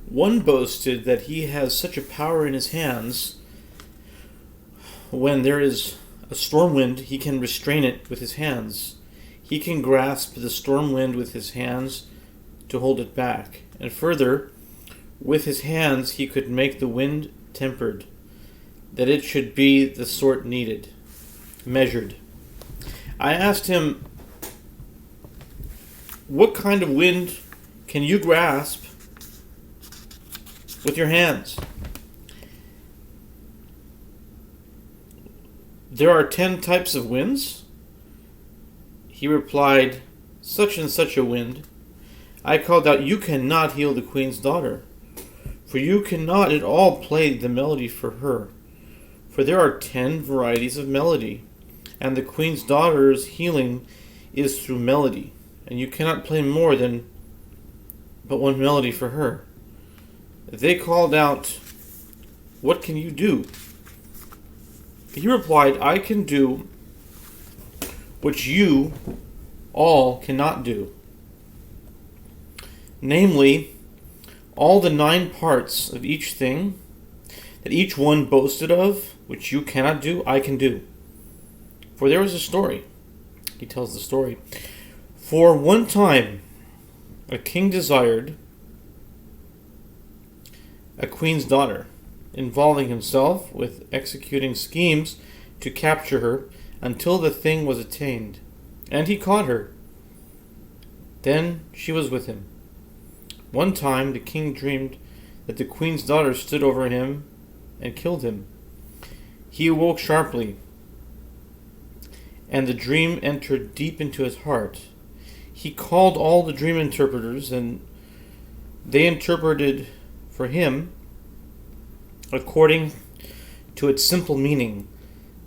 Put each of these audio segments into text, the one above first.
One boasted that he has such a power in his hands, when there is a storm wind, he can restrain it with his hands. He can grasp the storm wind with his hands to hold it back. And further, with his hands he could make the wind tempered, that it should be the sort needed, measured. I asked him, what kind of wind can you grasp with your hands? There are 10 types of winds. He replied, such and such a wind. I called out, you cannot heal the queen's daughter, for you cannot at all play the melody for her. For there are 10 varieties of melody, and the queen's daughter's healing is through melody, and you cannot play more than but one melody for her. They called out, what can you do? He replied, I can do what you all cannot do. Namely, all the 9 parts of each thing that each one boasted of, which you cannot do, I can do. For there was a story. He tells the story. For one time, a king desired a queen's daughter, involving himself with executing schemes to capture her until the thing was attained. And he caught her. Then she was with him. One time the king dreamed that the queen's daughter stood over him and killed him. He awoke sharply, and the dream entered deep into his heart. He called all the dream interpreters, and they interpreted for him according to its simple meaning,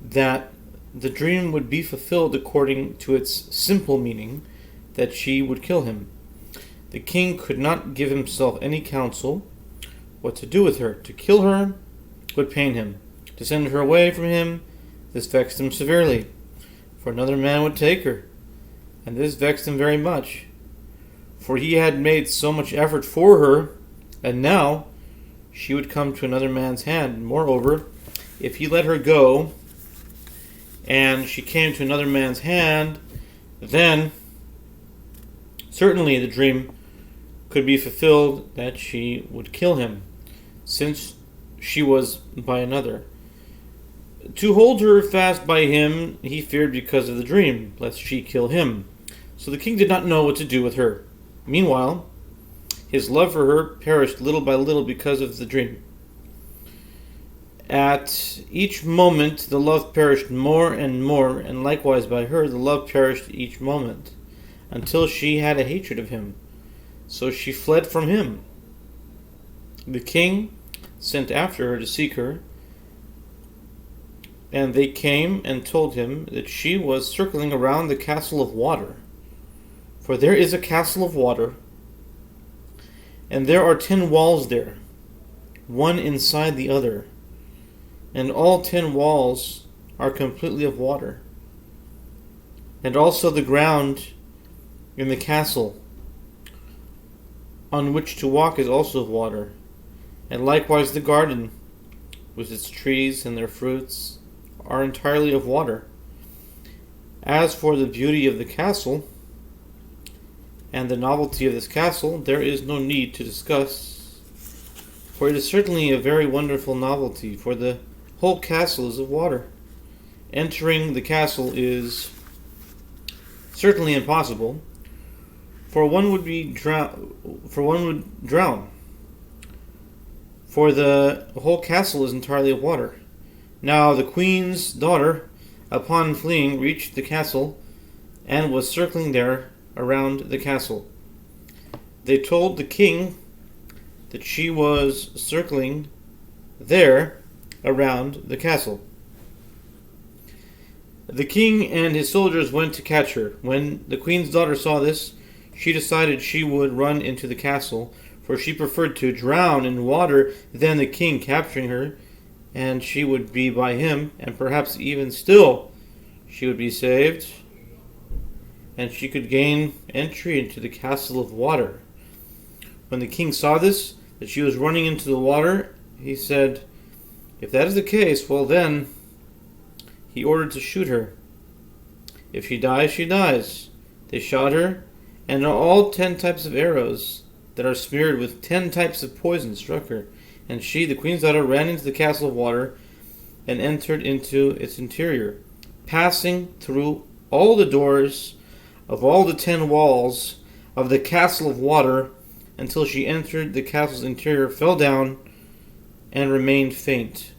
that the dream would be fulfilled according to its simple meaning, that she would kill him. The king could not give himself any counsel what to do with her. To kill her would pain him. To send her away from him, this vexed him severely, for another man would take her. And this vexed him very much, for he had made so much effort for her, and now she would come to another man's hand. And moreover, if he let her go, and she came to another man's hand, then certainly the dream could be fulfilled that she would kill him, since she was by another. To hold her fast by him, he feared because of the dream, lest she kill him. So the king did not know what to do with her. Meanwhile, his love for her perished little by little because of the dream. At each moment the love perished more and more, and likewise by her the love perished each moment, until she had a hatred of him. So she fled from him. The king sent after her to seek her, and they came and told him that she was circling around the castle of water. For there is a castle of water, and there are 10 walls there, one inside the other, and all 10 walls are completely of water. And also the ground in the castle on which to walk is also of water, and likewise the garden with its trees and their fruits are entirely of water. As for the beauty of the castle and the novelty of this castle, there is no need to discuss, for it is certainly a very wonderful novelty, for the whole castle is of water. Entering the castle is certainly impossible, for one would drown. For the whole castle is entirely of water. Now the queen's daughter, upon fleeing, reached the castle and was circling there around the castle. They told the king that she was circling there around the castle. The king and his soldiers went to catch her. When the queen's daughter saw this, she decided she would run into the castle, for she preferred to drown in water than the king capturing her, and she would be by him, and perhaps even still she would be saved, and she could gain entry into the castle of water. When the king saw this, that she was running into the water, he said, "If that is the case, well then," he ordered to shoot her. "If she dies, she dies." They shot her, and all 10 types of arrows that are smeared with 10 types of poison struck her. And she, the queen's daughter, ran into the castle of water and entered into its interior, passing through all the doors of all the 10 walls of the castle of water until she entered the castle's interior, fell down, and remained faint.